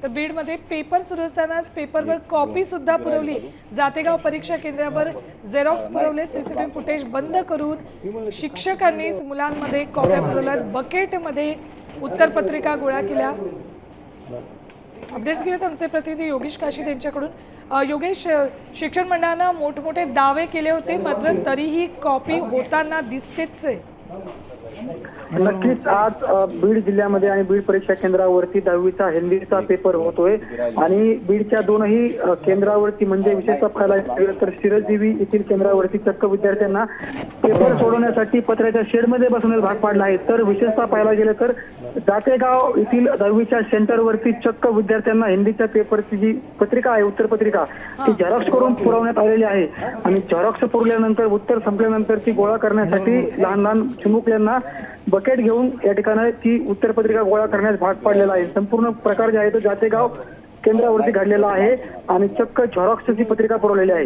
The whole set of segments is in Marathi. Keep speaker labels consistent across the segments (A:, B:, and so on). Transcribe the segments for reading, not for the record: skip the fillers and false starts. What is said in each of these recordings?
A: तर बीडमध्ये पेपर सुरू असतानाच पेपरवर कॉपी सुद्धा पुरवली। जातेगाव परीक्षा केंद्रावर झेरॉक्स पुरवले। सीसीटीव्ही फुटेज बंद करून शिक्षकांनीच मुलांमध्ये कॉप्या पुरवल्यात। बकेटमध्ये उत्तरपत्रिका गोळा केल्या। अपडेट्स घेऊयात आमचे प्रतिनिधी योगेश काशीद यांच्याकडून। योगेश, शिक्षण मंडळानं मोठमोठे दावे केले होते, मात्र तरीही कॉपी होताना दिसतेच आहे।
B: नक्कीच आज बीड जिल्ह्यामध्ये आणि बीड परीक्षा केंद्रावरती 10वीचा हिंदीचा पेपर होतोय आणि बीडच्या दोनही केंद्रावरती म्हणजे विशेषतः पाहायला तर शिरदेवी येथील केंद्रावरती चक्क विद्यार्थ्यांना पेपर सोडवण्यासाठी पत्र्याच्या शेडमध्ये बसवण्यास भाग पाडला आहे। तर विशेषतः पाहायला गेलं तर जातेगाव येथील 10वीच्या सेंटरवरती चक्क विद्यार्थ्यांना हिंदीच्या पेपरची जी पत्रिका आहे उत्तरपत्रिका ती झेरॉक्स करून पुरवण्यात आलेली आहे आणि झेरॉक्स पुरवल्यानंतर उत्तर संपल्यानंतर ती गोळा करण्यासाठी लहान लहान चिमुकल्यांना बकेट घेऊन या ठिकाणी ती उत्तरपत्रिका गोळा करण्यास भाग पाडलेला आहे। संपूर्ण प्रकार जे आहे तो जातेगाव केंद्रावरती घडलेला आहे आणि चक्क झेरॉक्सची पत्रिका पुरवलेली आहे।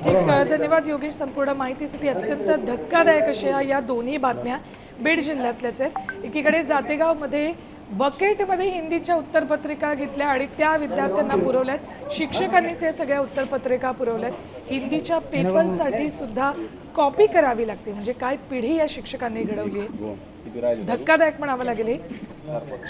A: ठीक, धन्यवाद योगेश संपूर्ण माहितीसाठी। अत्यंत धक्कादायक अशा या दोन्ही बातम्या बीड जिल्ह्यातल्याच आहेत। एकीकडे जातेगावमध्ये बकेटमध्ये हिंदीच्या उत्तरपत्रिका घेतल्या आणि त्या विद्यार्थ्यांना पुरवल्यात। शिक्षकांनीच या सगळ्या उत्तरपत्रिका पुरवल्यात। हिंदीच्या पेपरसाठी सुद्धा कॉपी करावी लागते, म्हणजे काय पिढी या शिक्षकांनी घडवली आहे। धक्कादायक म्हणावं लागेल।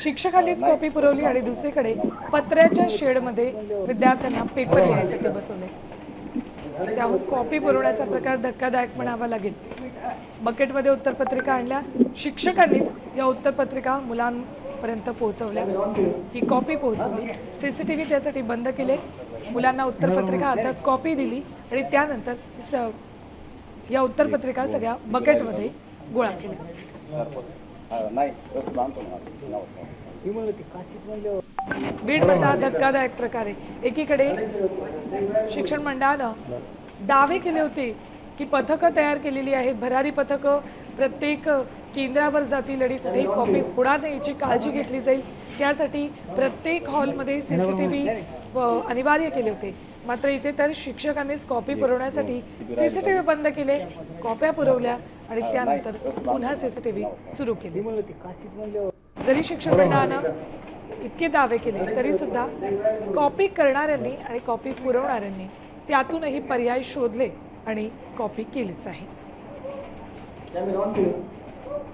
A: शिक्षकांनीच कॉपी पुरवली आणि दुसरीकडे पत्र्याच्या शेडमध्ये विद्यार्थ्यांना पेपर लिहायसाठी बसवले। त्याहून कॉपी पुरवण्याचा प्रकार धक्कादायक म्हणावा लागेल। बकेटमध्ये उत्तरपत्रिका आणल्या, शिक्षकांनीच या उत्तरपत्रिका मुलांपर्यंत पोहोचवल्या, ही कॉपी पोहोचवली। सीसीटीव्ही त्यासाठी बंद केले, मुलांना उत्तरपत्रिका अर्थात कॉपी दिली आणि त्यानंतर या उत्तरपत्रिका सगळ्या बकेटमध्ये गोळा केल्या। बीडमधला धक्कादायक प्रकार आहे। एकीकडे शिक्षण मंडळानं दावे केले होते की पथकं तयार केलेली आहेत, भरारी पथकं प्रत्येक केंद्रावर जातील आणि कुठेही कॉपी होणार नाही याची काळजी घेतली जाईल, त्यासाठी प्रत्येक हॉलमध्ये सीसीटीव्ही अनिवार्य केले होते। मात्र इथे तर शिक्षकांनीच कॉपी पुरवण्यासाठी सीसीटीव्ही बंद केले, कॉप्या पुरवल्या आणि त्यानंतर पुन्हा सीसीटीव्ही सुरू केले। जरी शिक्षण मंडळानं इतके दावे केले तरी सुद्धा कॉपी करणाऱ्यांनी आणि कॉपी पुरवणाऱ्यांनी त्यातूनही पर्याय शोधले आणि कॉपी केलीच आहे।